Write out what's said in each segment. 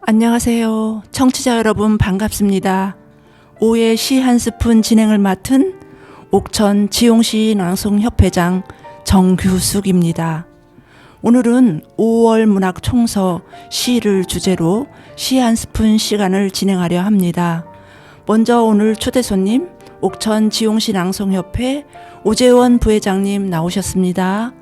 안녕하세요. 청취자 여러분 반갑습니다. 오후에 시 한 스푼 진행을 맡은 옥천 지용시 낭송협회장 정규숙입니다. 오늘은 5월 문학 총서 시를 주제로 시 한 스푼 시간을 진행하려 합니다. 먼저 오늘 초대 손님 옥천 지용시 낭송협회 오재원 부회장님 나오셨습니다.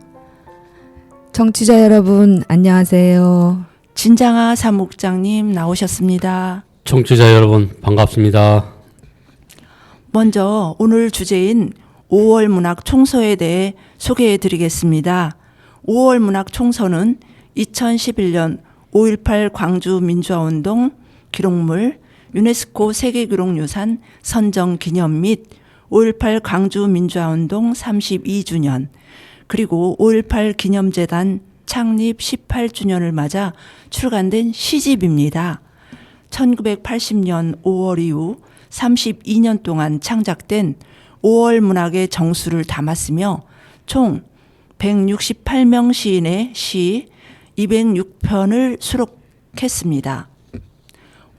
청취자 여러분 안녕하세요. 진장아 사무국장님 나오셨습니다. 청취자 여러분 반갑습니다. 먼저 오늘 주제인 5월 문학 총서에 대해 소개해 드리겠습니다. 5월 문학 총서는 2011년 5.18 광주 민주화운동 기록물 유네스코 세계기록유산 선정 기념 및 5.18 광주 민주화운동 32주년 그리고 5.18 기념재단 창립 18주년을 맞아 출간된 시집입니다. 1980년 5월 이후 32년 동안 창작된 5월 문학의 정수를 담았으며 총 168명 시인의 시 206편을 수록했습니다.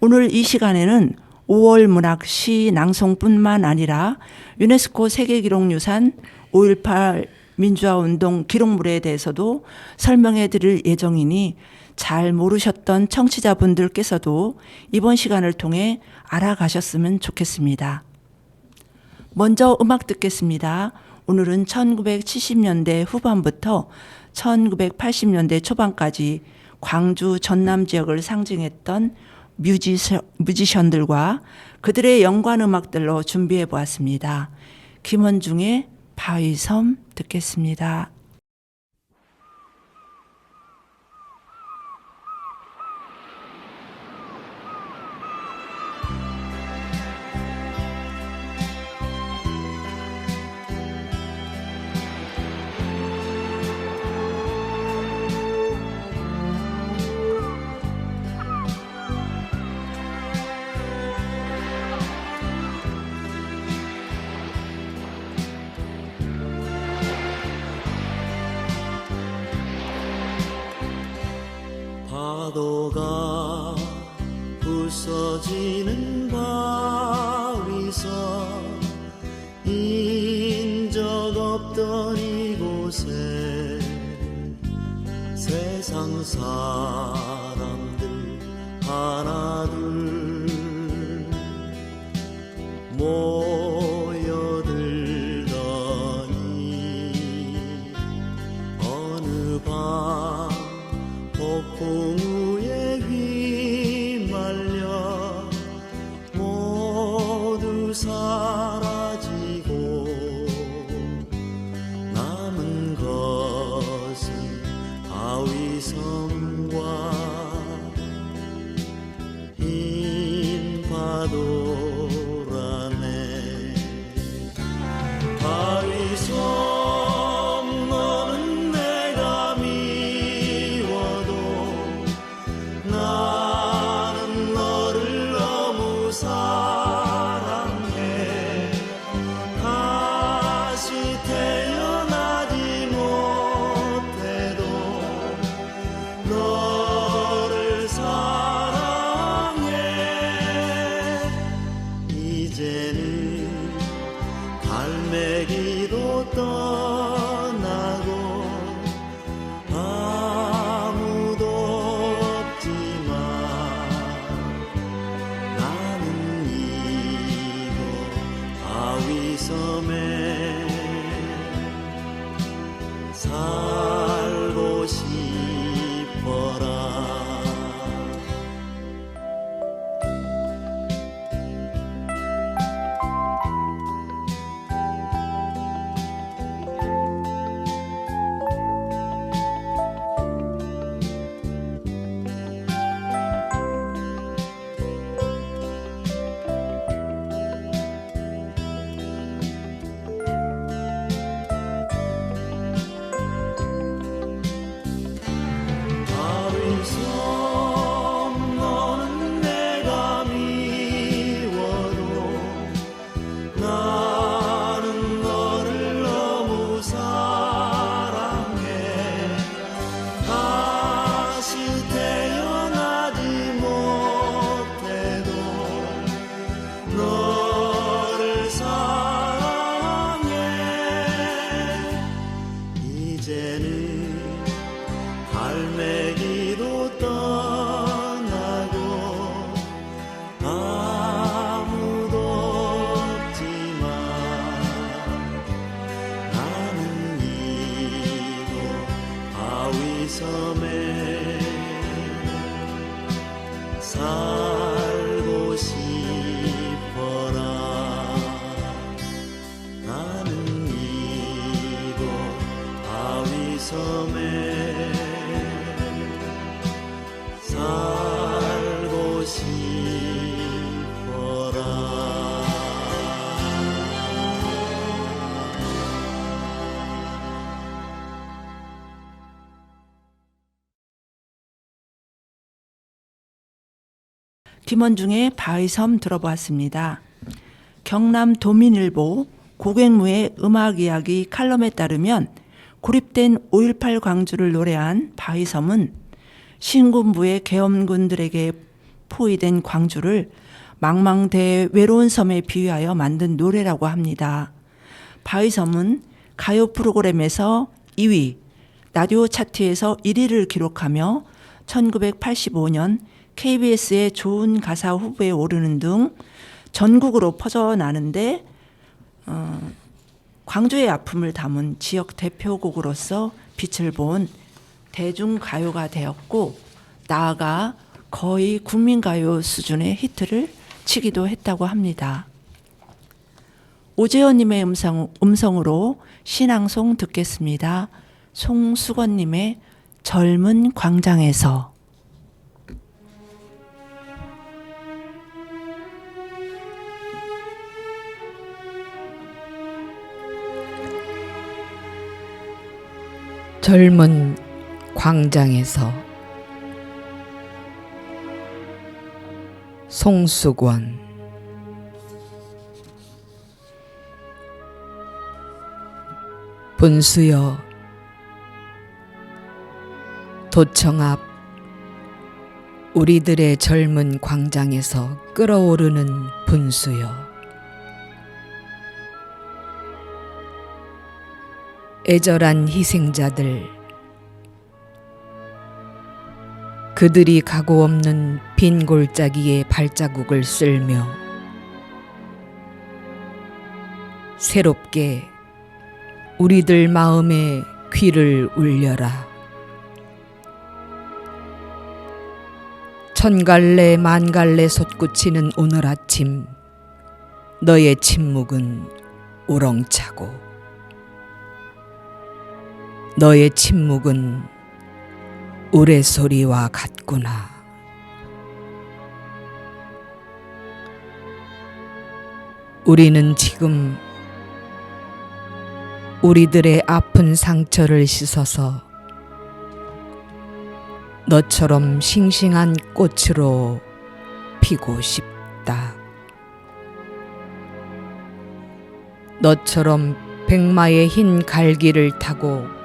오늘 이 시간에는 5월 문학 시 낭송뿐만 아니라 유네스코 세계기록유산 5.18 민주화운동 기록물에 대해서도 설명해 드릴 예정이니 잘 모르셨던 청취자분들께서도 이번 시간을 통해 알아가셨으면 좋겠습니다. 먼저 음악 듣겠습니다. 오늘은 1970년대 후반부터 1980년대 초반까지 광주 전남 지역을 상징했던 뮤지션들과 그들의 연관 음악들로 준비해 보았습니다. 김원중의 바위섬 듣겠습니다. 파도가 부서지는 바위섬 인적 없던 이곳에 세상 사람들 하나둘 모여들더니 어느 밤 폭풍 우에 휘말려 모두 사라지고 남은 것은 바위섬과 흰 파도라네. 바위섬 삶의 길로 떠나고 아무도 없지만 나는 이곳 바위섬에 살고 싶어라. 나는 이곳 바위섬에 살고 싶어라. 김원중의 바위섬 들어보았습니다. 경남 도민일보 고객무의 음악 이야기 칼럼에 따르면 고립된 5.18 광주를 노래한 바위섬은 신군부의 계엄군들에게 포위된 광주를 망망대해 외로운 섬에 비유하여 만든 노래라고 합니다. 바위섬은 가요 프로그램에서 2위, 라디오 차트에서 1위를 기록하며 1985년 KBS의 좋은 가사 후보에 오르는 등 전국으로 퍼져나는데 광주의 아픔을 담은 지역 대표곡으로서 빛을 본 대중가요가 되었고 나아가 거의 국민가요 수준의 히트를 치기도 했다고 합니다. 오재현님의 음성으로 신앙송 듣겠습니다. 송수건님의 젊은 광장에서. 젊은 광장에서 송수권. 분수여, 도청 앞 우리들의 젊은 광장에서 끓어오르는 분수여, 애절한 희생자들, 그들이 가고 없는 빈 골짜기에 발자국을 쓸며 새롭게 우리들 마음에 귀를 울려라. 천갈래 만갈래 솟구치는 오늘 아침, 너의 침묵은 우렁차고 너의 침묵은 우레소리와 같구나. 우리는 지금 우리들의 아픈 상처를 씻어서 너처럼 싱싱한 꽃으로 피고 싶다. 너처럼 백마의 흰 갈기를 타고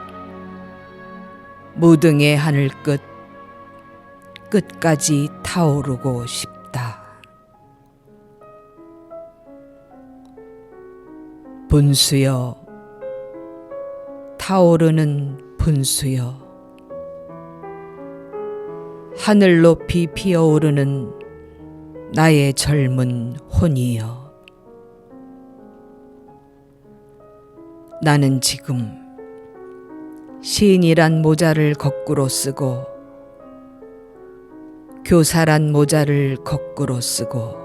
무등의 하늘 끝까지 타오르고 싶다. 분수여, 타오르는 분수여, 하늘 높이 피어오르는 나의 젊은 혼이여. 나는 지금 시인이란 모자를 거꾸로 쓰고 교사란 모자를 거꾸로 쓰고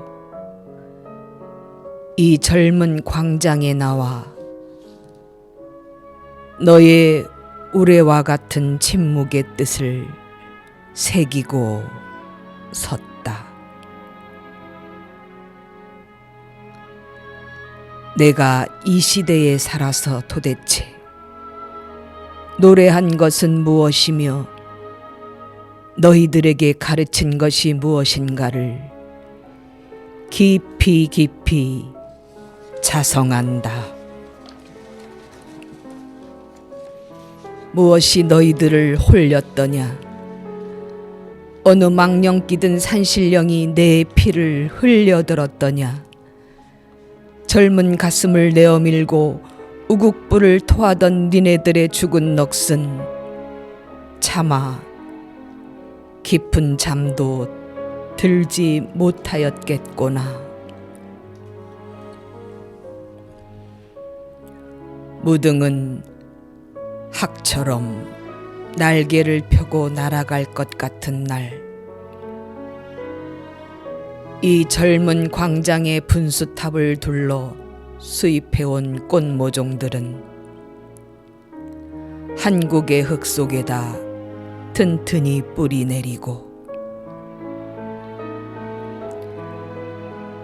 이 젊은 광장에 나와 너의 우레와 같은 침묵의 뜻을 새기고 섰다. 내가 이 시대에 살아서 도대체 노래한 것은 무엇이며 너희들에게 가르친 것이 무엇인가를 깊이 깊이 자성한다. 무엇이 너희들을 홀렸더냐? 어느 망령 끼든 산신령이 내 피를 흘려들었더냐? 젊은 가슴을 내어밀고 우국부를 토하던 니네들의 죽은 넋은 차마 깊은 잠도 들지 못하였겠구나. 무등은 학처럼 날개를 펴고 날아갈 것 같은 날, 이 젊은 광장의 분수탑을 둘러 수입해온 꽃모종들은 한국의 흙 속에다 튼튼히 뿌리 내리고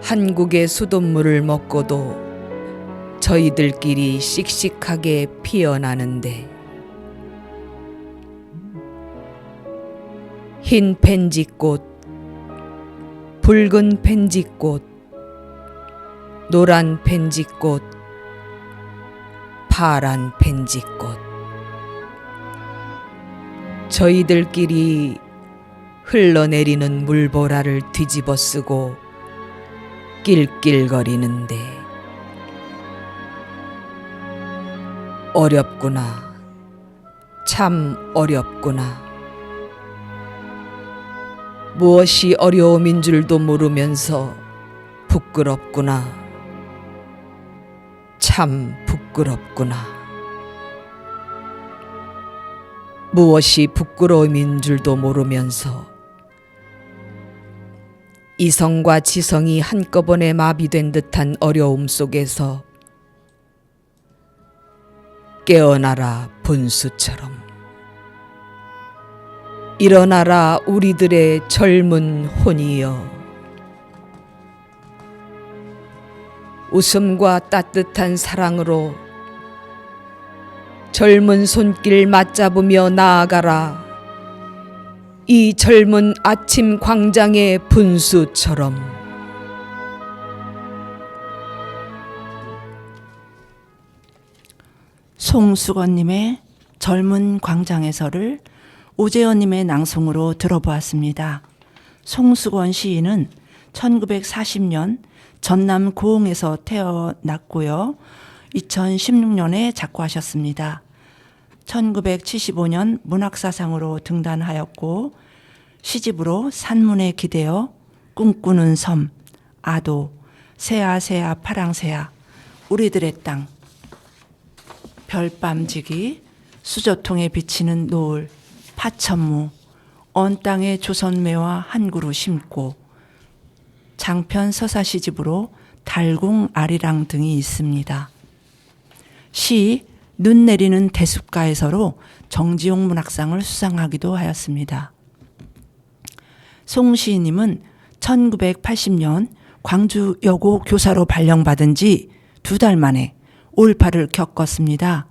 한국의 수돗물을 먹고도 저희들끼리 씩씩하게 피어나는데, 흰 펜지꽃, 붉은 펜지꽃, 노란 펜지꽃, 파란 펜지꽃, 저희들끼리 흘러내리는 물보라를 뒤집어 쓰고 낄낄거리는데 어렵구나. 참 어렵구나. 무엇이 어려움인 줄도 모르면서 부끄럽구나. 참 부끄럽구나. 무엇이 부끄러움인 줄도 모르면서 이성과 지성이 한꺼번에 마비된 듯한 어려움 속에서 깨어나라 분수처럼, 일어나라 우리들의 젊은 혼이여. 웃음과 따뜻한 사랑으로 젊은 손길 맞잡으며 나아가라. 이 젊은 아침 광장의 분수처럼. 송수건님의 젊은 광장에서를 오재현님의 낭송으로 들어보았습니다. 송수건 시인은 1940년 전남 고흥에서 태어났고요. 2016년에 작고하셨습니다. 1975년 문학사상으로 등단하였고, 시집으로 산문에 기대어 꿈꾸는 섬, 아도, 새아새아 파랑새아, 우리들의 땅, 별밤지기, 수저통에 비치는 노을, 파천무, 언 땅에 조선매와 한 그루 심고, 장편 서사 시집으로 달궁 아리랑 등이 있습니다. 시 눈 내리는 대숲가에서로 정지용 문학상을 수상하기도 하였습니다. 송 시인님은 1980년 광주 여고 교사로 발령받은 지 2달 만에 올파를 겪었습니다.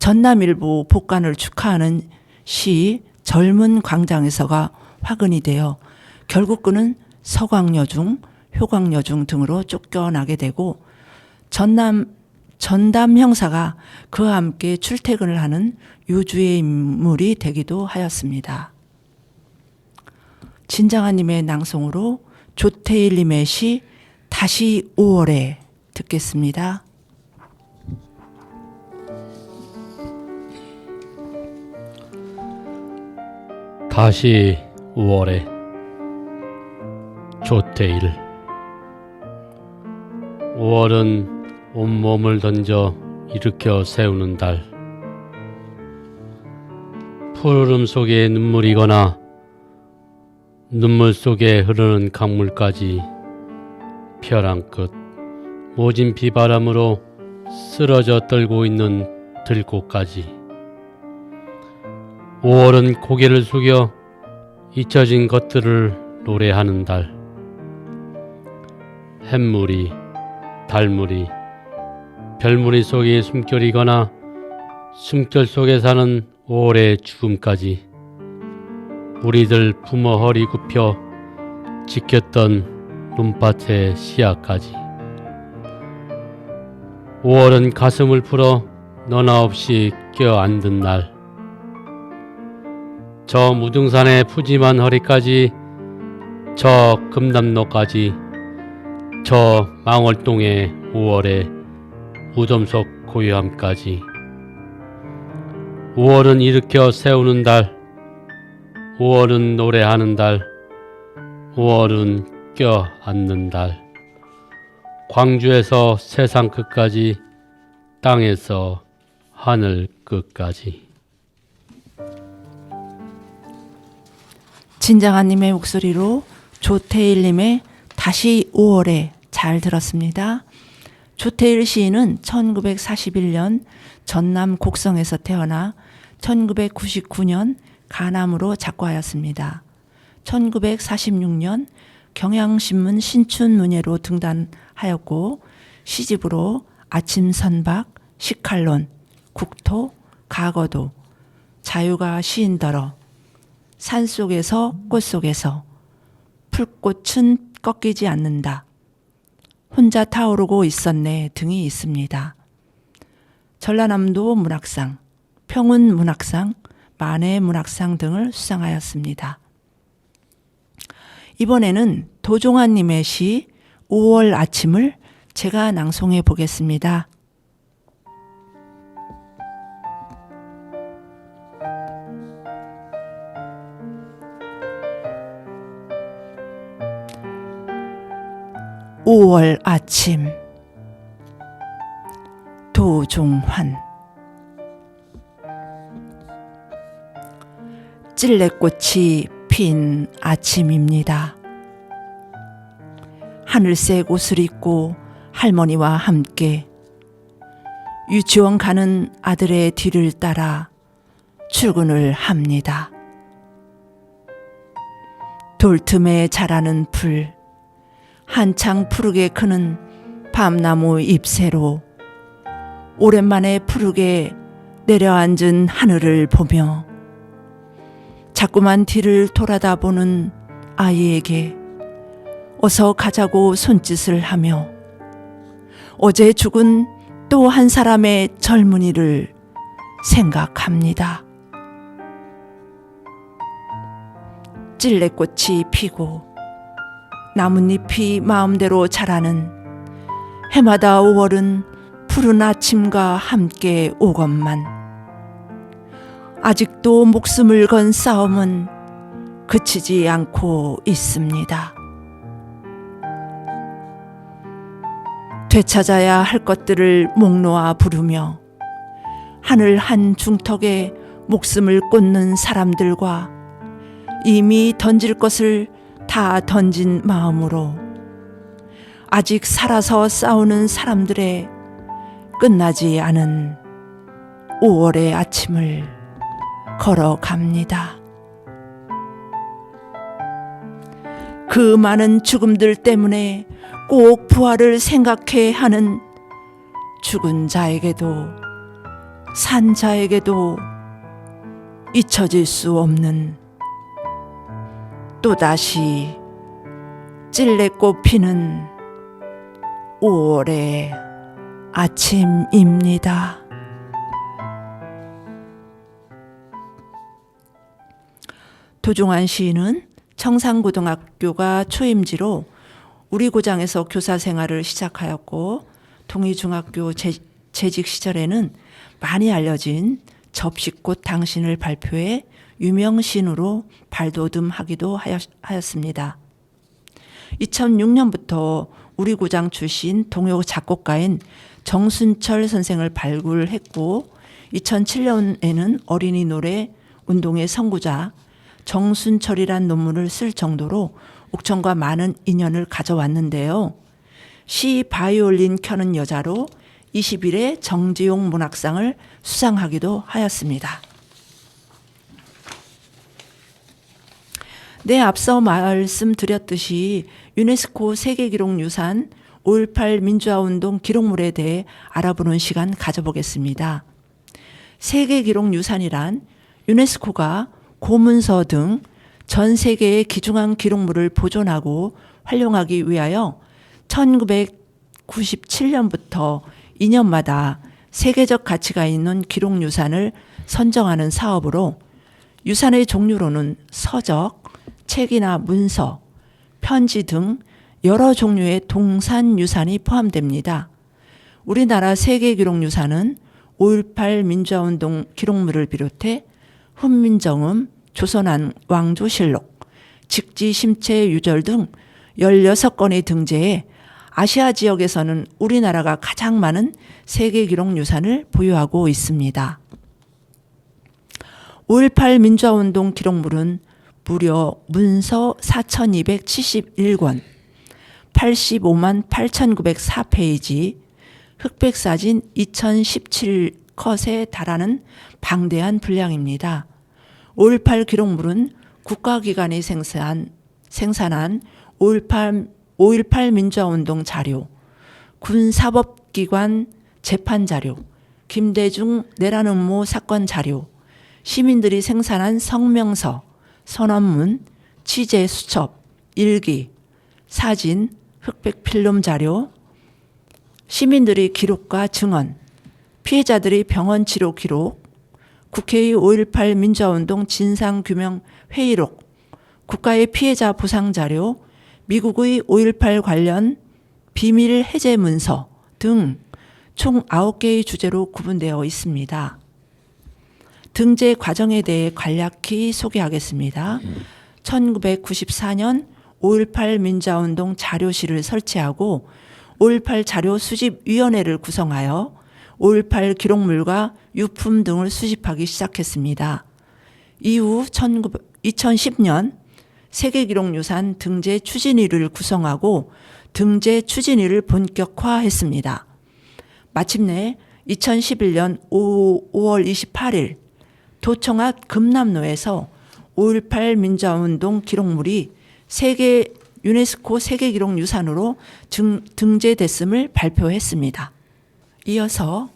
전남일보 복간을 축하하는 시 젊은 광장에서가 화근이 되어 결국 그는 서광여중, 효광여중 등으로 쫓겨나게 되고, 전담 형사가 그와 함께 출퇴근을 하는 유주의 인물이 되기도 하였습니다. 진장아님의 낭송으로 조태일님의 시 다시 5월에 듣겠습니다. 다시 5월에 조태일. 5월은 온몸을 던져 일으켜 세우는 달. 푸르름 속에 눈물이거나 눈물 속에 흐르는 강물까지 벼랑 끝 모진 비바람으로 쓰러져 떨고 있는 들꽃까지. 5월은 고개를 숙여 잊혀진 것들을 노래하는 달. 햇물이, 달물이, 별무리 속에 숨결이거나 숨결 속에 사는 5월의 죽음까지, 우리들 부모 허리 굽혀 지켰던 눈밭의 씨앗까지. 5월은 가슴을 풀어 너나 없이 껴안든 날. 저 무등산의 푸짐한 허리까지, 저 금남로까지, 저 망월동의 5월의 무덤 속 고요함까지. 5월은 일으켜 세우는 달. 5월은 노래하는 달, 5월은 껴안는 달. 광주에서 세상 끝까지, 땅에서 하늘 끝까지. 진장아님의 목소리로 조태일님의 다시 5월에 잘 들었습니다. 조태일 시인은 1941년 전남 곡성에서 태어나 1999년 가남으로 작고하였습니다. 1946년 경향신문 신춘문예로 등단하였고 시집으로 아침 선박, 시칼론, 국토, 가거도, 자유가 시인더러, 산속에서 꽃속에서, 풀꽃은 꺾이지 않는다, 혼자 타오르고 있었네 등이 있습니다. 전라남도 문학상, 평운 문학상, 만해 문학상 등을 수상하였습니다. 이번에는 도종환님의 시 5월 아침을 제가 낭송해 보겠습니다. (5월) 아침. 도종환. 찔레꽃이 핀 아침입니다. 하늘색 옷을 입고 할머니와 함께 유치원 가는 아들의 뒤를 따라 출근을 합니다. 돌틈에 자라는 풀, 한창 푸르게 크는 밤나무 잎새로 오랜만에 푸르게 내려앉은 하늘을 보며 자꾸만 뒤를 돌아다보는 아이에게 어서 가자고 손짓을 하며 어제 죽은 또 한 사람의 젊은이를 생각합니다. 찔레꽃이 피고 나뭇잎이 마음대로 자라는 해마다 5월은 푸른 아침과 함께 오건만 아직도 목숨을 건 싸움은 그치지 않고 있습니다. 되찾아야 할 것들을 목 놓아 부르며 하늘 한 중턱에 목숨을 꽂는 사람들과 이미 던질 것을 다 던진 마음으로 아직 살아서 싸우는 사람들의 끝나지 않은 5월의 아침을 걸어갑니다. 그 많은 죽음들 때문에 꼭 부활을 생각해 하는 죽은 자에게도 산 자에게도 잊혀질 수 없는 또다시 찔레꽃 피는 5월의 아침입니다. 도종환 시인은 청산고등학교가 초임지로 우리 고장에서 교사 생활을 시작하였고 동의중학교 재직 시절에는 많이 알려진 접시꽃 당신을 발표해 유명 시인으로 발돋움하기도 하였습니다. 2006년부터 우리 고장 출신 동요 작곡가인 정순철 선생을 발굴했고 2007년에는 어린이 노래 운동의 선구자 정순철이란 논문을 쓸 정도로 옥천과 많은 인연을 가져왔는데요. 시 바이올린 켜는 여자로 20일에 정지용 문학상을 수상하기도 하였습니다. 네, 앞서 말씀드렸듯이 유네스코 세계기록유산 5.18 민주화운동 기록물에 대해 알아보는 시간 가져보겠습니다. 세계기록유산이란 유네스코가 고문서 등 전 세계의 귀중한 기록물을 보존하고 활용하기 위하여 1997년부터 2년마다 세계적 가치가 있는 기록유산을 선정하는 사업으로 유산의 종류로는 서적, 책이나 문서, 편지 등 여러 종류의 동산유산이 포함됩니다. 우리나라 세계기록유산은 5.18 민주화운동 기록물을 비롯해 훈민정음, 조선한 왕조실록, 직지 심체 유절 등 16건의 등재에 아시아 지역에서는 우리나라가 가장 많은 세계기록 유산을 보유하고 있습니다. 5.18 민주화운동 기록물은 무려 문서 4,271권, 85만 8,904페이지, 흑백사진 2017컷에 달하는 방대한 분량입니다. 5.18 기록물은 국가기관이 생산한 5.18 민주화운동 자료, 군사법기관 재판 자료, 김대중 내란 음모 사건 자료, 시민들이 생산한 성명서, 선언문, 취재 수첩, 일기, 사진, 흑백 필름 자료, 시민들의 기록과 증언, 피해자들의 병원 치료 기록, 국회의 5.18 민주화운동 진상규명 회의록, 국가의 피해자 보상 자료, 미국의 5.18 관련 비밀 해제 문서 등 총 9개의 주제로 구분되어 있습니다. 등재 과정에 대해 간략히 소개하겠습니다. 1994년 5.18 민주화운동 자료실을 설치하고 5.18 자료 수집위원회를 구성하여 5.18 기록물과 유품 등을 수집하기 시작했습니다. 이후 2010년 세계기록유산 등재 추진위를 구성하고 등재 추진위를 본격화했습니다. 마침내 2011년 5월 28일 도청 앞 금남로에서 5.18 민주화운동 기록물이 유네스코 세계기록유산으로 등재됐음을 발표했습니다. 이어서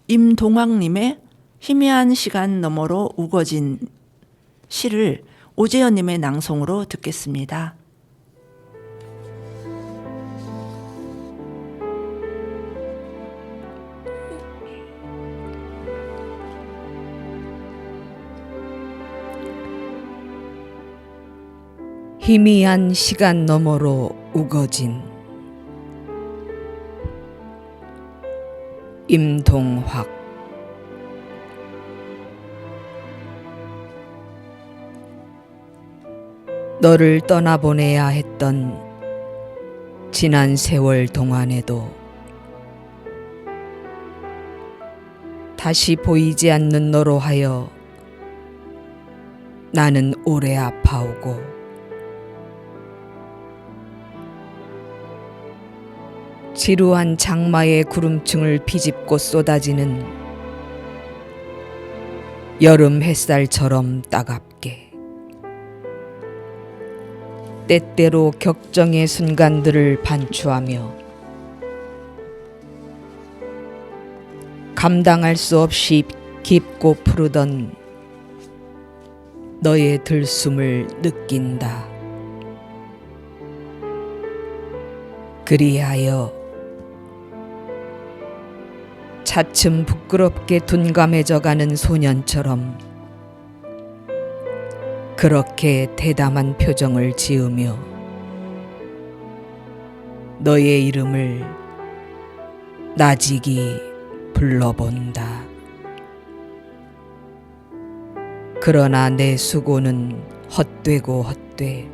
임동학님의 희미한 시간 너머로 우거진 시를 오재현님의 낭송으로 듣겠습니다. 희미한 시간 너머로 우거진 임동학. 너를 떠나보내야 했던 지난 세월 동안에도 다시 보이지 않는 너로 하여 나는 오래 아파오고 지루한 장마의 구름층을 비집고 쏟아지는 여름 햇살처럼 따갑게 때때로 격정의 순간들을 반추하며 감당할 수 없이 깊고 푸르던 너의 들숨을 느낀다. 그리하여 차츰 부끄럽게 둔감해져가는 소년처럼 그렇게 대담한 표정을 지으며 너의 이름을 나직이 불러본다. 그러나 내 수고는 헛되고 헛돼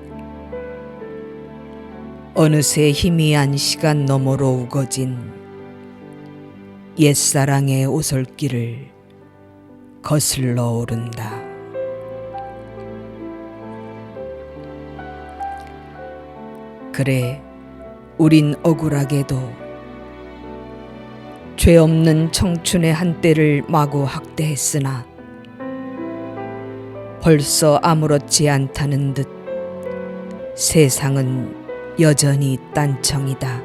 어느새 희미한 시간 너머로 우거진 옛사랑의 오솔길을 거슬러 오른다. 그래, 우린 억울하게도 죄 없는 청춘의 한때를 마구 학대했으나 벌써 아무렇지 않다는 듯 세상은 여전히 딴청이다.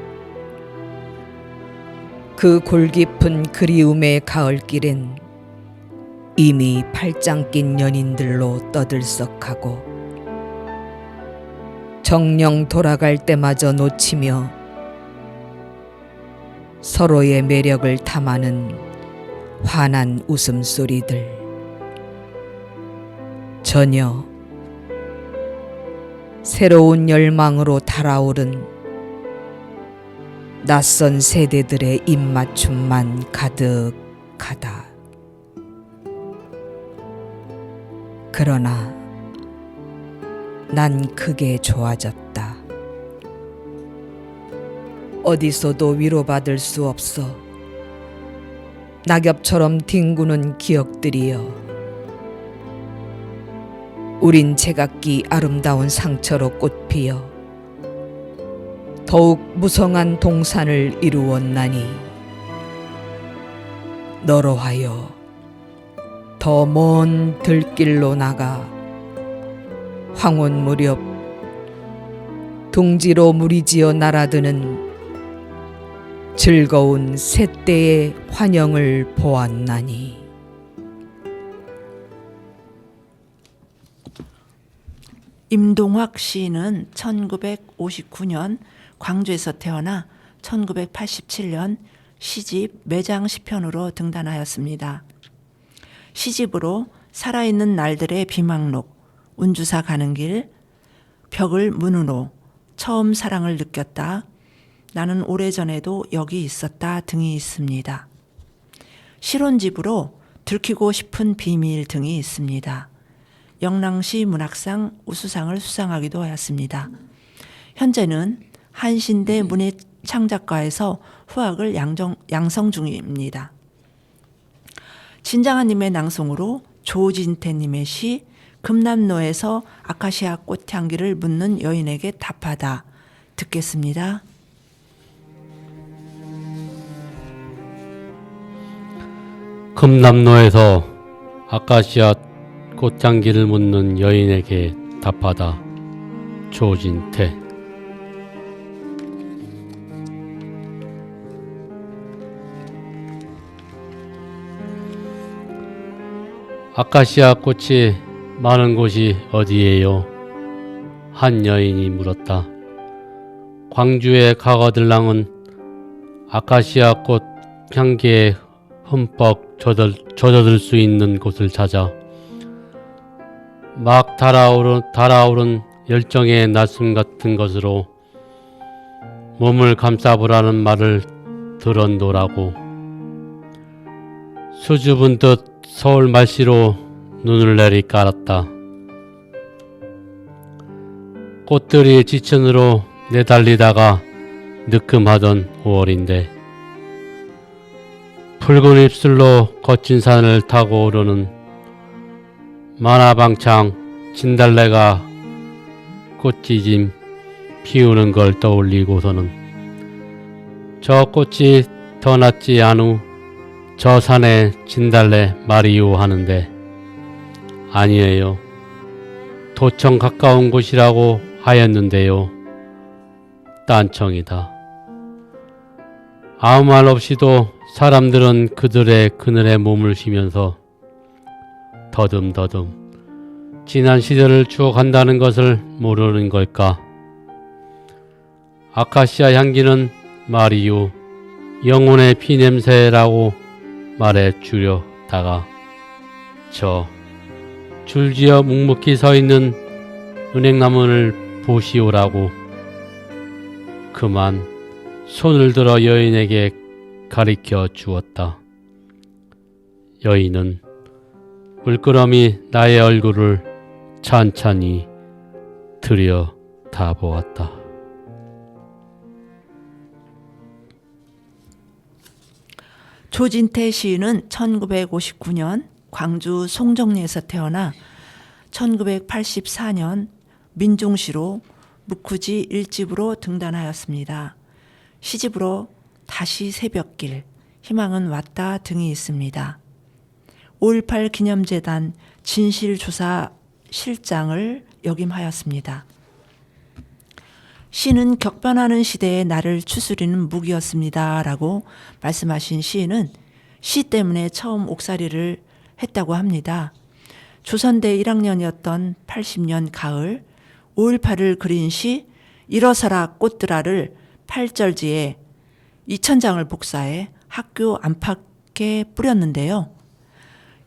그 골깊은 그리움의 가을길엔 이미 팔짱 낀 연인들로 떠들썩하고 정녕 돌아갈 때마저 놓치며 서로의 매력을 탐하는 환한 웃음소리들. 전혀 새로운 열망으로 달아오른 낯선 세대들의 입맞춤만 가득하다. 그러나 난 크게 좋아졌다. 어디서도 위로받을 수 없어 낙엽처럼 뒹구는 기억들이여. 우린 제각기 아름다운 상처로 꽃피어 더욱 무성한 동산을 이루었나니 너로 하여 더 먼 들길로 나가 황혼 무렵 둥지로 무리지어 날아드는 즐거운 새떼의 환영을 보았나니. 임동학 시인은 1959년 광주에서 태어나 1987년 시집 매장 시편으로 등단하였습니다. 시집으로 살아있는 날들의 비망록, 운주사 가는 길, 벽을 무는호, 처음 사랑을 느꼈다, 나는 오래전에도 여기 있었다 등이 있습니다. 실혼집으로 들키고 싶은 비밀 등이 있습니다. 영랑시 문학상 우수상을 수상하기도 하였습니다. 현재는 한신대 문예창작과에서 후학을 양성 중입니다. 진장아님의 낭송으로 조진태님의 시 금남로에서 아카시아 꽃향기를 묻는 여인에게 답하다 듣겠습니다. 금남로에서 아카시아 꽃향기를 묻는 여인에게 답하다. 조진태. 아카시아 꽃이 많은 곳이 어디예요? 한 여인이 물었다. 광주의 가거들랑은 아카시아 꽃 향기에 흠뻑 젖어들 수 있는 곳을 찾아 막 달아오른 열정의 날숨 같은 것으로 몸을 감싸보라는 말을 들었노라고. 수줍은 듯 서울 말씨로 눈을 내리 깔았다. 꽃들이 지천으로 내달리다가 느금하던 5월인데 붉은 입술로 거친 산을 타고 오르는 만화방창 진달래가 꽃지짐 피우는 걸 떠올리고서는 저 꽃이 더 낫지 않우 저 산에 진달래 말이오 하는데 아니에요. 도청 가까운 곳이라고 하였는데요. 딴청이다. 아무 말 없이도 사람들은 그들의 그늘에 몸을 쉬면서 더듬더듬 지난 시절을 추억한다는 것을 모르는 걸까? 아카시아 향기는 말이요 영혼의 피냄새라고 말해 주려다가 저 줄지어 묵묵히 서 있는 은행나무를 보시오라고 그만 손을 들어 여인에게 가리켜 주었다. 여인은 물끄러미 나의 얼굴을 찬찬히 들여다보았다. 조진태 시인은 1959년 광주 송정리에서 태어나 1984년 민중시로 묵후지 1집으로 등단하였습니다. 시집으로 다시 새벽길, 희망은 왔다 등이 있습니다. 5.18 기념재단 진실조사 실장을 역임하였습니다. 시는 격변하는 시대에 나를 추스리는 무기였습니다 라고 말씀하신 시인은 시 때문에 처음 옥살이를 했다고 합니다. 조선대 1학년이었던 80년 가을 5.18을 그린 시 일어서라 꽃들아를 8절지에 2000장을 복사해 학교 안팎에 뿌렸는데요.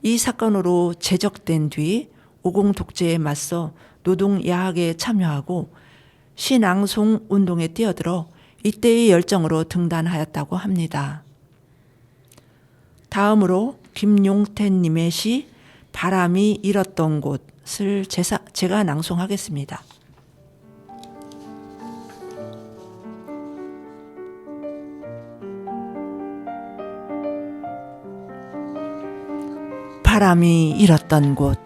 이 사건으로 제적된 뒤 오공 독재에 맞서 노동 야학에 참여하고 시낭송 운동에 뛰어들어 이때의 열정으로 등단하였다고 합니다. 다음으로 김용태님의 시 바람이 일었던 곳 것을 제가 낭송하겠습니다. 바람이 일었던 곳.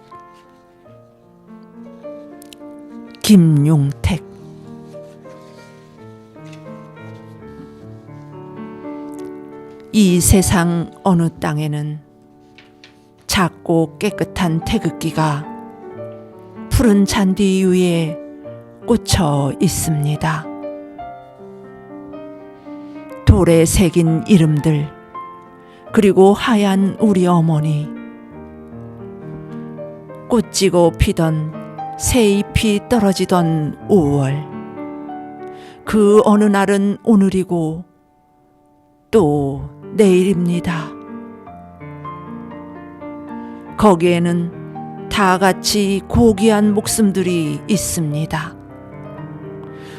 김용택. 이 세상 어느 땅에는 작고 깨끗한 태극기가 푸른 잔디 위에 꽂혀 있습니다. 돌에 새긴 이름들, 그리고 하얀 우리 어머니, 꽃지고 피던 새잎이 떨어지던 5월, 그 어느 날은 오늘이고 또 내일입니다. 거기에는 다 같이 고귀한 목숨들이 있습니다.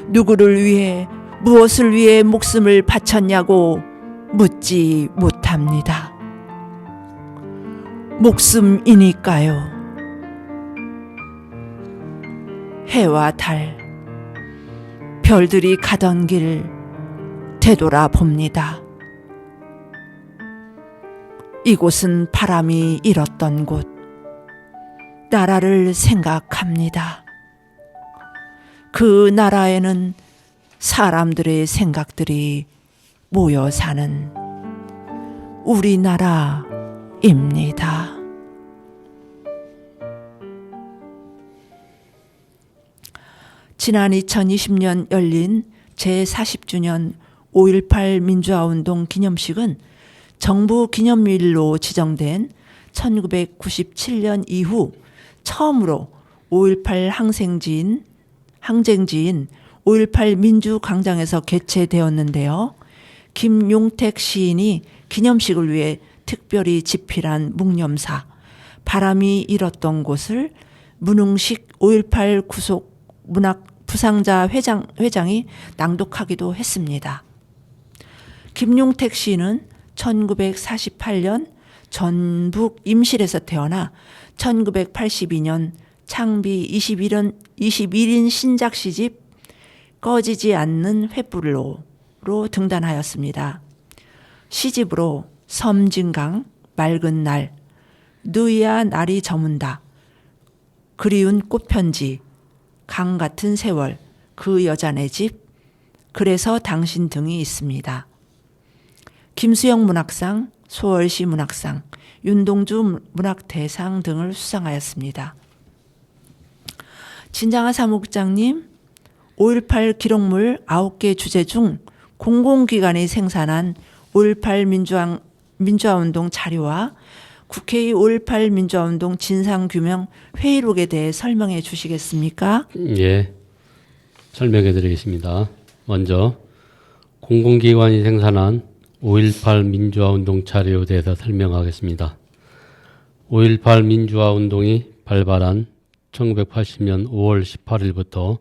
누구를 위해, 무엇을 위해 목숨을 바쳤냐고 묻지 못합니다. 목숨이니까요. 해와 달, 별들이 가던 길 되돌아봅니다. 이곳은 바람이 일었던 곳, 나라를 생각합니다. 그 나라에는 사람들의 생각들이 모여 사는 우리나라입니다. 지난 2020년 열린 제40주년 5.18 민주화운동 기념식은 정부 기념일로 지정된 1997년 이후 처음으로 5.18 항쟁지인 5.18 민주광장에서 개최되었는데요. 김용택 시인이 기념식을 위해 특별히 집필한 묵념사 바람이 일었던 곳을 문흥식 5.18 구속 문학 부상자 회장이 낭독하기도 했습니다. 김용택 시인은 1948년 전북 임실에서 태어나 1982년 창비 21인 신작 시집 꺼지지 않는 횃불로 등단하였습니다. 시집으로 섬진강, 맑은 날, 누이야 날이 저문다, 그리운 꽃편지, 강 같은 세월, 그 여자 내 집, 그래서 당신 등이 있습니다. 김수영 문학상, 소월시 문학상, 윤동주 문학대상 등을 수상하였습니다. 진장하 사무국장님, 5.18 기록물 9개 주제 중 공공기관이 생산한 5.18 민주화운동 자료와 국회의 5.18 민주화운동 진상규명 회의록에 대해 설명해 주시겠습니까? 예, 설명해 드리겠습니다. 먼저 공공기관이 생산한 5.18 민주화운동 자료에 대해서 설명하겠습니다. 5.18 민주화운동이 발발한 1980년 5월 18일부터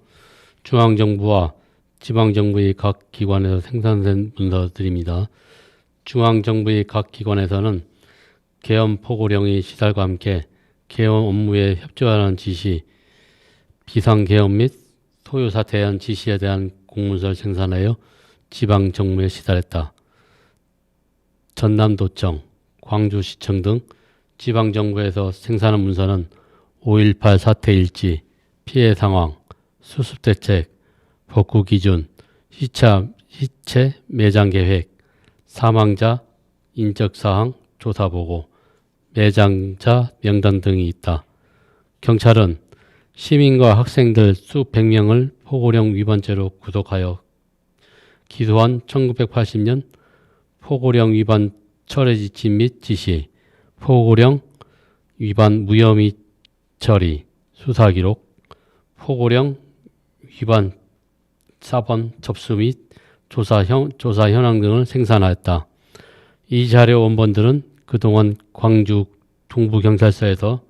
중앙정부와 지방정부의 각 기관에서 생산된 문서들입니다. 중앙정부의 각 기관에서는 계엄 포고령의 시달과 함께 계엄 업무에 협조하라는 지시, 비상계엄 및 소요사태에 대한 지시에 대한 공문서를 생산하여 지방정부에 시달했다. 전남도청, 광주시청 등 지방정부에서 생산한 문서는 5.18 사태 일지, 피해 상황, 수습대책, 복구기준, 시체 매장계획, 사망자 인적사항 조사보고, 매장자 명단 등이 있다. 경찰은 시민과 학생들 수백 명을 포고령 위반죄로 구속하여 기소한 1980년 포고령 위반 철회 지침 및 지시, 포고령 위반 무혐의 처리, 수사 기록, 포고령 위반 사본 접수 및 조사 현황 등을 생산하였다. 이 자료 원본들은 그동안 광주 동부경찰서에서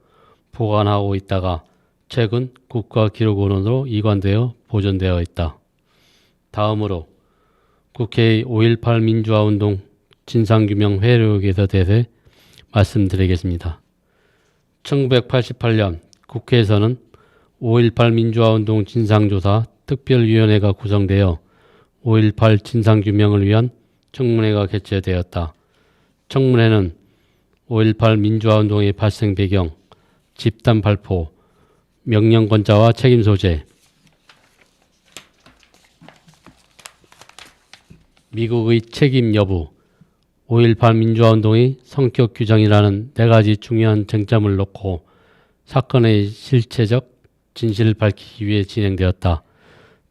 보관하고 있다가 최근 국가기록원으로 이관되어 보존되어 있다. 다음으로 국회의 5.18 민주화운동 진상규명 회의록에 대해서 말씀드리겠습니다. 1988년 국회에서는 5.18 민주화운동 진상조사 특별위원회가 구성되어 5.18 진상규명을 위한 청문회가 개최되었다. 청문회는 5.18 민주화운동의 발생 배경, 집단 발포, 명령권자와 책임 소재, 미국의 책임 여부, 5.18 민주화운동의 성격 규정이라는 4가지 중요한 쟁점을 놓고 사건의 실체적 진실을 밝히기 위해 진행되었다.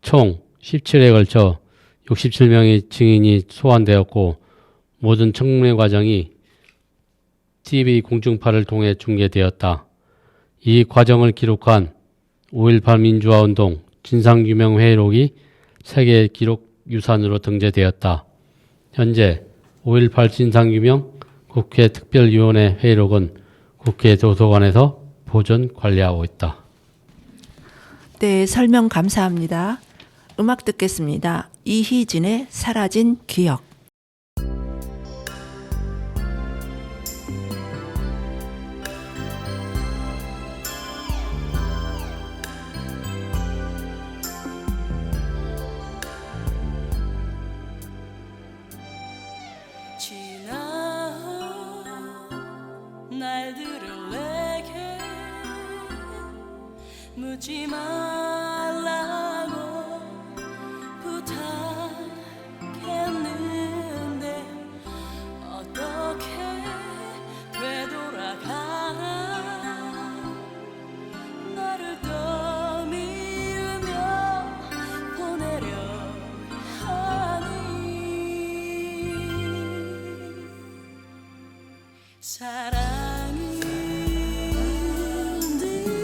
총 17회에 걸쳐 67명의 증인이 소환되었고 모든 청문회 과정이 TV 공중파를 통해 중계되었다. 이 과정을 기록한 5.18 민주화운동 진상규명회의록이 세계 기록유산으로 등재되었다. 현재 5.18 진상규명 국회 특별위원회 회의록은 국회 도서관에서 보존 관리하고 있다. 네, 설명 감사합니다. 음악 듣겠습니다. 이희진의 사라진 기억. 지나온 날들을 내게 묻지 말라고 부탁했는데 어떻게 되돌아가 나를 떠밀며 보내려 하니 사랑은 늘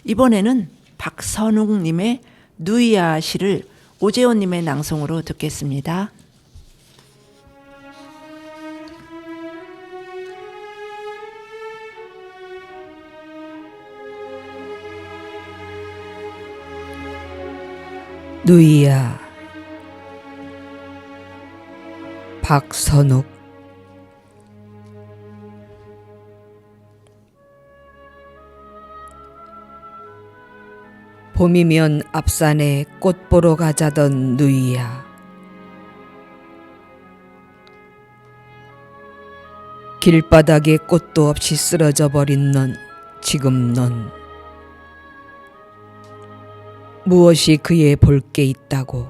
이번에는 박선욱님의 누이야 시를 오재원님의 낭송으로 듣겠습니다. 누이야. 박선욱. 봄이면 앞산에 꽃 보러 가자던 누이야. 길바닥에 꽃도 없이 쓰러져 버린 지금 넌 무엇이 그에 볼 게 있다고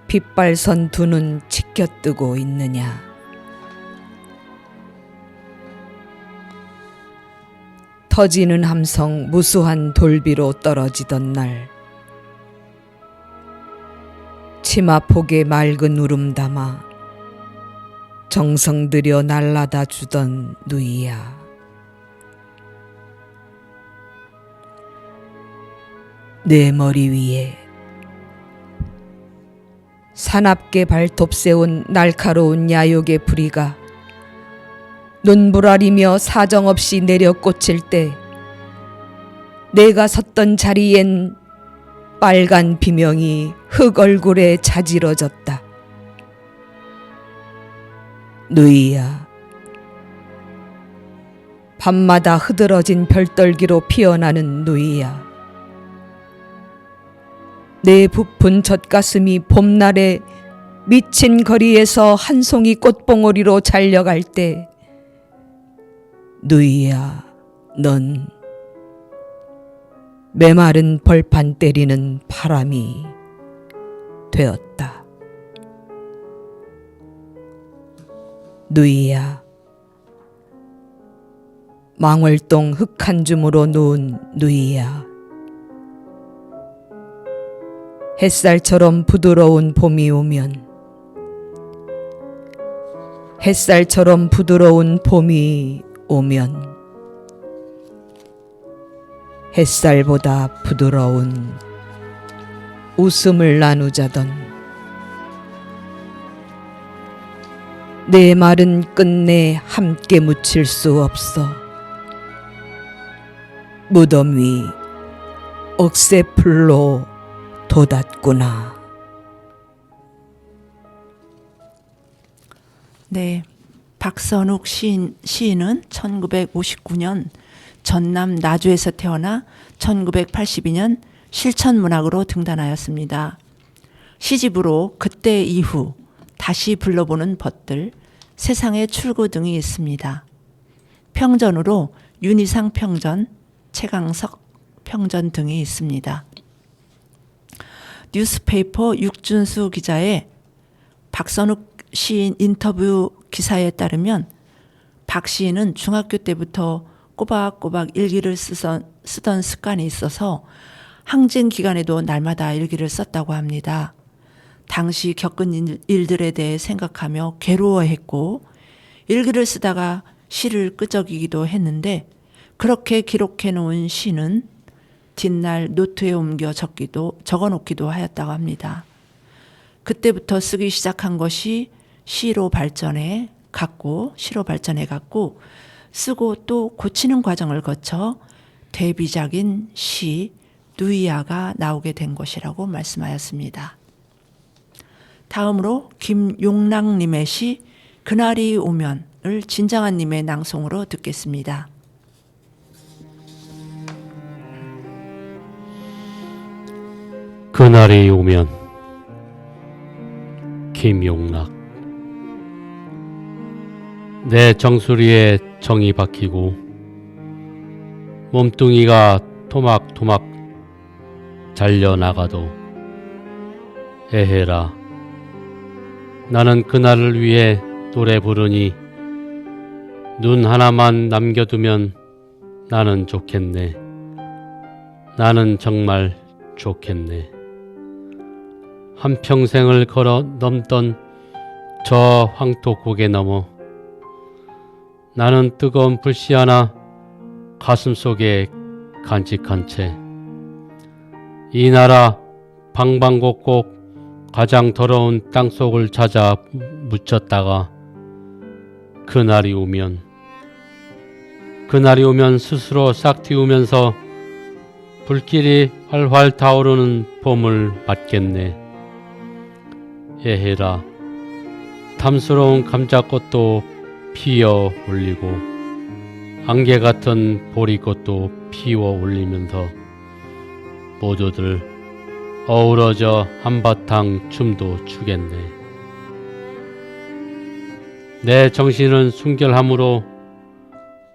빗발선 두 눈 치켜뜨고 있느냐. 터지는 함성 무수한 돌비로 떨어지던 날 치마폭에 맑은 울음 담아 정성 들여 날라다 주던 누이야. 내 머리 위에 사납게 발톱 세운 날카로운 야욕의 부리가 눈부라리며 사정없이 내려 꽂힐 때 내가 섰던 자리엔 빨간 비명이 흙 얼굴에 자지러졌다. 누이야. 밤마다 흐드러진 별떨기로 피어나는 누이야. 내 부푼 젖가슴이 봄날에 미친 거리에서 한 송이 꽃봉오리로 잘려갈 때 누이야, 넌 메마른 벌판 때리는 바람이 되었다. 누이야. 망월동 흙 한 줌으로 누운 누이야. 햇살처럼 부드러운 봄이 오면 햇살처럼 부드러운 봄이 오면 햇살보다 부드러운 웃음을 나누자던 내 말은 끝내 함께 묻힐 수 없어. 무덤 위 억새풀로 돋았구나. 네, 박선욱 시인은 1959년 전남 나주에서 태어나 1982년 실천문학으로 등단하였습니다. 시집으로 그때 이후 다시 불러보는 벗들, 세상의 출구 등이 있습니다. 평전으로 윤희상 평전, 최강석 평전 등이 있습니다. 뉴스페이퍼 육준수 기자의 박선욱 시인 인터뷰 기사에 따르면 박 시인은 중학교 때부터 꼬박꼬박 일기를 쓰던 습관이 있어서 항쟁 기간에도 날마다 일기를 썼다고 합니다. 당시 겪은 일들에 대해 생각하며 괴로워했고 일기를 쓰다가 시를 끄적이기도 했는데 그렇게 기록해 놓은 시는 뒷날 노트에 옮겨 적어놓기도 하였다고 합니다. 그때부터 쓰기 시작한 것이 시로 발전해 갔고 쓰고 또 고치는 과정을 거쳐 데뷔작인 시 누이야가 나오게 된 것이라고 말씀하였습니다. 다음으로 김용락님의 시 그날이 오면을 진장한님의 낭송으로 듣겠습니다. 그날이 오면. 김용락. 내 정수리에 정이 박히고 몸뚱이가 토막토막 잘려나가도 에헤라, 나는 그날을 위해 노래 부르니 눈 하나만 남겨두면 나는 좋겠네. 나는 정말 좋겠네. 한평생을 걸어 넘던 저 황토 고개 넘어 나는 뜨거운 불씨 하나 가슴속에 간직한 채 이 나라 방방곡곡 가장 더러운 땅속을 찾아 묻혔다가 그날이 오면 스스로 싹 틔우면서 불길이 활활 타오르는 봄을 맞겠네. 에헤라, 탐스러운 감자꽃도 피어 올리고 안개 같은 보리꽃도 피워 올리면서 모두들 어우러져 한바탕 춤도 추겠네. 내 정신은 순결함으로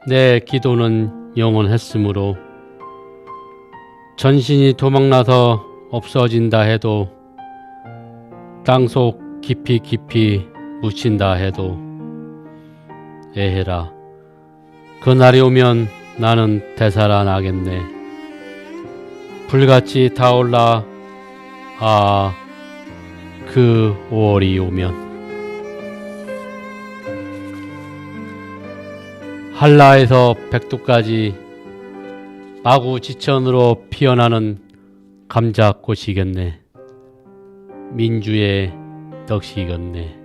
내 기도는 영원했으므로 전신이 도망나서 없어진다 해도 땅속 깊이 깊이 묻힌다 해도 에헤라, 그날이 오면 나는 되살아나겠네. 불같이 타올라 그 5월이 오면 한라에서 백두까지 마구 지천으로 피어나는 감자꽃이겠네. 민주의 넋이겠네.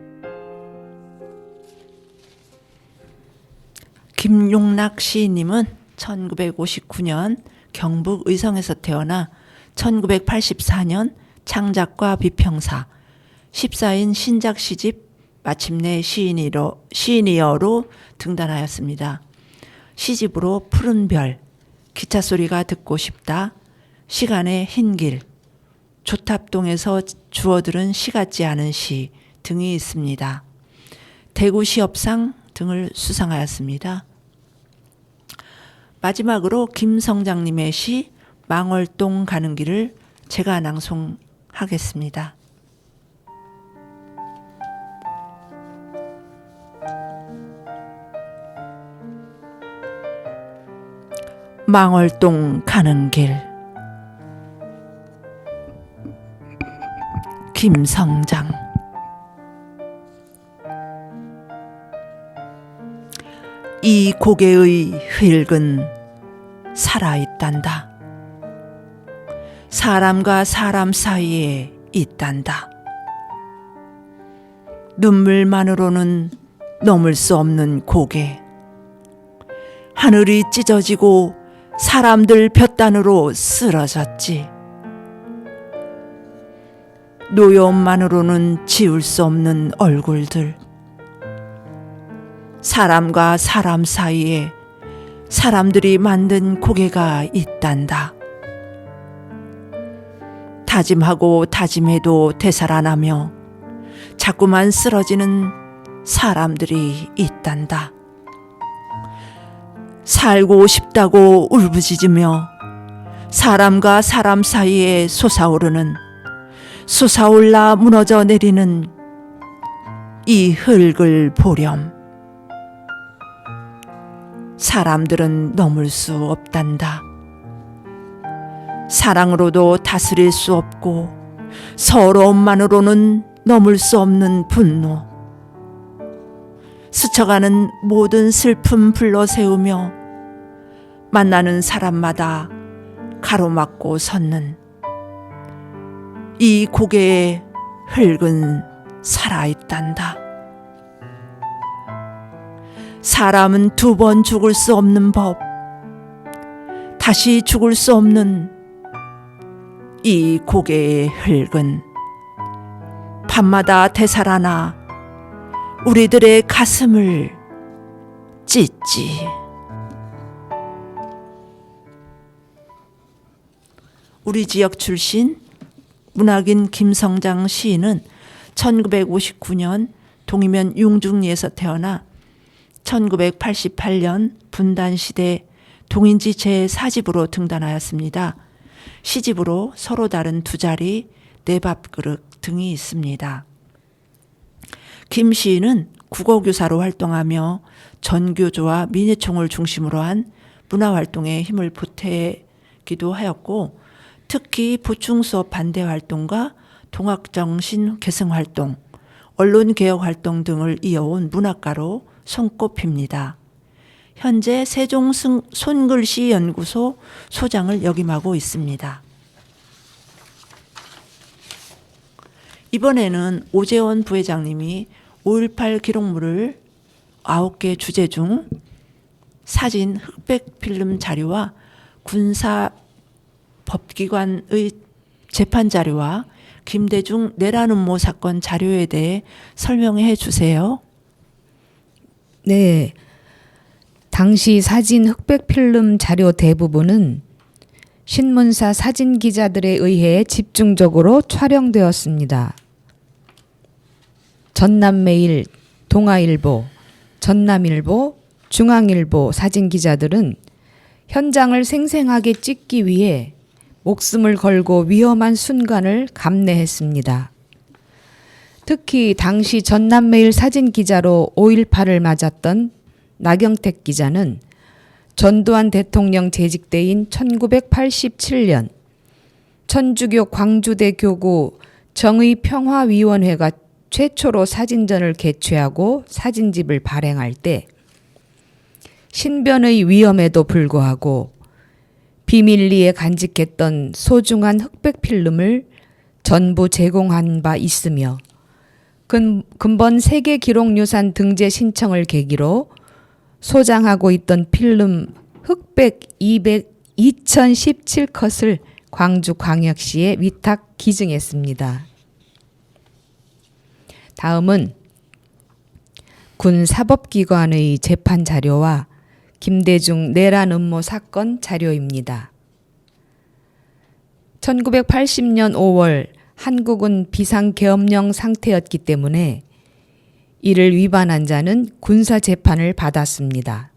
김용락 시인님은 1959년 경북 의성에서 태어나 1984년 창작과 비평사, 14인 신작 시집 마침내 시인이여로 등단하였습니다. 시집으로 푸른 별, 기차 소리가 듣고 싶다, 시간의 흰 길, 조탑동에서 주워들은 시 같지 않은 시 등이 있습니다. 대구 시업상 등을 수상하였습니다. 마지막으로 김성장님의 시 망월동 가는 길을 제가 낭송하겠습니다. 망월동 가는 길, 김성장. 이 고개의 흙은 살아있단다. 사람과 사람 사이에 있단다. 눈물만으로는 넘을 수 없는 고개. 하늘이 찢어지고 사람들 볕단으로 쓰러졌지. 노여움만으로는 지울 수 없는 얼굴들. 사람과 사람 사이에 사람들이 만든 고개가 있단다. 다짐하고 다짐해도 되살아나며 자꾸만 쓰러지는 사람들이 있단다. 살고 싶다고 울부짖으며 사람과 사람 사이에 솟아올라 무너져 내리는 이 흙을 보렴. 사람들은 넘을 수 없단다. 사랑으로도 다스릴 수 없고 서러움만으로는 넘을 수 없는 분노. 스쳐가는 모든 슬픔 불러세우며 만나는 사람마다 가로막고 섰는 이 고개의 흙은 살아있단다. 사람은 2번 죽을 수 없는 법, 다시 죽을 수 없는 이 고개의 흙은 밤마다 되살아나 우리들의 가슴을 찢지. 우리 지역 출신 문학인 김성장 시인은 1959년 동이면 융중리에서 태어나 1988년 분단시대 동인지 제4집으로 등단하였습니다. 시집으로 서로 다른 2자리, 내 밥그릇 등이 있습니다. 김 시인은 국어교사로 활동하며 전교조와 민예총을 중심으로 한 문화활동에 힘을 보태기도 하였고, 특히 보충수업 반대 활동과 동학정신 계승 활동, 언론개혁 활동 등을 이어온 문학가로 손꼽힙니다. 현재 세종 손글씨 연구소 소장을 역임하고 있습니다. 이번에는 오재원 부회장님이 5.18 기록물을 9개 주제 중 사진, 흑백 필름 자료와 군사 법기관의 재판 자료와 김대중 내란 음모 사건 자료에 대해 설명해 주세요. 네. 당시 사진 흑백 필름 자료 대부분은 신문사 사진 기자들에 의해 집중적으로 촬영되었습니다. 전남매일, 동아일보, 전남일보, 중앙일보 사진 기자들은 현장을 생생하게 찍기 위해 목숨을 걸고 위험한 순간을 감내했습니다. 특히 당시 전남매일 사진 기자로 5.18을 맞았던 나경택 기자는 전두환 대통령 재직 때인 1987년 천주교 광주대 교구 정의평화위원회가 최초로 사진전을 개최하고 사진집을 발행할 때 신변의 위험에도 불구하고 비밀리에 간직했던 소중한 흑백 필름을 전부 제공한 바 있으며 근본 세계 기록유산 등재 신청을 계기로 소장하고 있던 필름 흑백 2017컷을 광주광역시에 위탁 기증했습니다. 다음은 군사법기관의 재판 자료와 김대중 내란 음모 사건 자료입니다. 1980년 5월 한국은 비상계엄령 상태였기 때문에 이를 위반한 자는 군사재판을 받았습니다.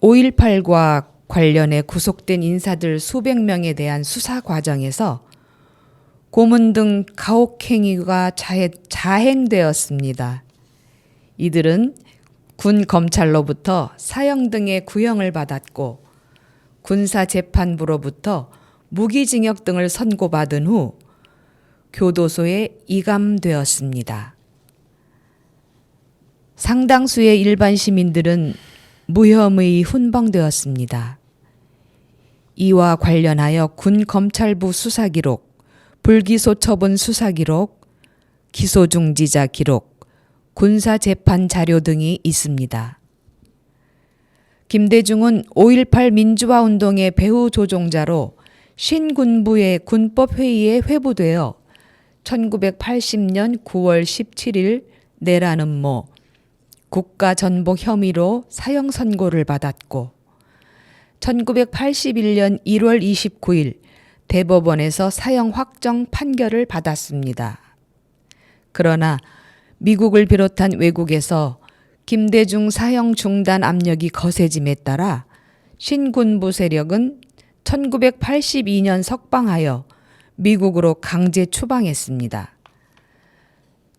5.18과 관련해 구속된 인사들 수백 명에 대한 수사 과정에서 고문 등 가혹행위가 자행되었습니다. 이들은 군 검찰로부터 사형 등의 구형을 받았고 군사재판부로부터 무기징역 등을 선고받은 후 교도소에 이감되었습니다. 상당수의 일반 시민들은 무혐의 훈방되었습니다. 이와 관련하여 군 검찰부 수사기록, 불기소 처분 수사기록, 기소중지자 기록, 군사재판 자료 등이 있습니다. 김대중은 5.18 민주화운동의 배후 조종자로 신군부의 군법회의에 회부되어 1980년 9월 17일 내란 음모, 국가전복 혐의로 사형 선고를 받았고 1981년 1월 29일 대법원에서 사형 확정 판결을 받았습니다. 그러나 미국을 비롯한 외국에서 김대중 사형 중단 압력이 거세짐에 따라 신군부 세력은 1982년 석방하여 미국으로 강제 추방했습니다.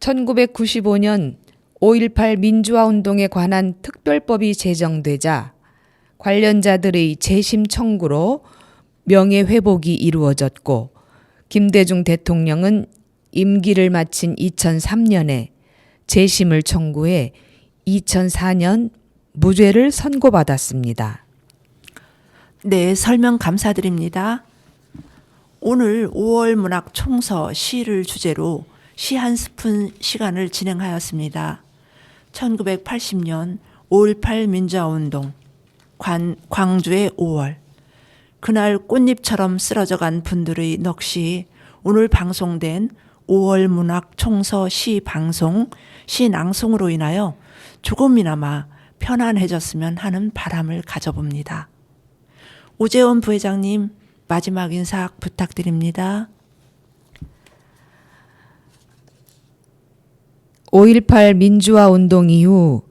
1995년 5.18 민주화운동에 관한 특별법이 제정되자 관련자들의 재심 청구로 명예회복이 이루어졌고 김대중 대통령은 임기를 마친 2003년에 재심을 청구해 2004년 무죄를 선고받았습니다. 네, 설명 감사드립니다. 오늘 5월 문학 총서 시를 주제로 시 한 스푼 시간을 진행하였습니다. 1980년 5.18 민주화운동, 광주의 5월, 그날 꽃잎처럼 쓰러져간 분들의 넋이 오늘 방송된 5월 문학 총서 시 방송, 시 낭송으로 인하여 조금이나마 편안해졌으면 하는 바람을 가져봅니다. 오재원 부회장님, 마지막 인사 부탁드립니다. 5.18 민주화 운동 이후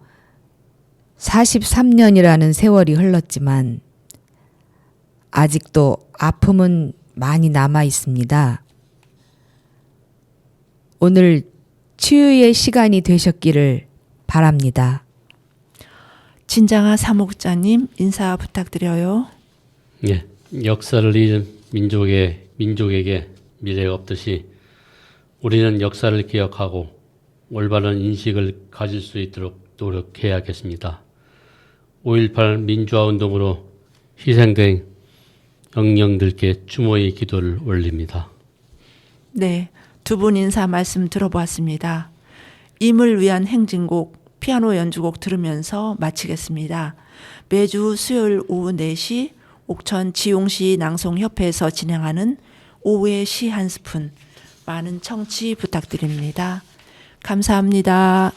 43년이라는 세월이 흘렀지만 아직도 아픔은 많이 남아 있습니다. 오늘 치유의 시간이 되셨기를 바랍니다. 진장하 사목자님 인사 부탁드려요. 예, 역사를 잃은 민족에게 미래가 없듯이 우리는 역사를 기억하고 올바른 인식을 가질 수 있도록 노력해야겠습니다. 5.18 민주화운동으로 희생된 영령들께 추모의 기도를 올립니다. 네, 두 분 인사 말씀 들어보았습니다. 임을 위한 행진곡, 피아노 연주곡 들으면서 마치겠습니다. 매주 수요일 오후 4시 옥천 지용시 낭송협회에서 진행하는 오후의 시 한 스푼, 많은 청취 부탁드립니다. 감사합니다.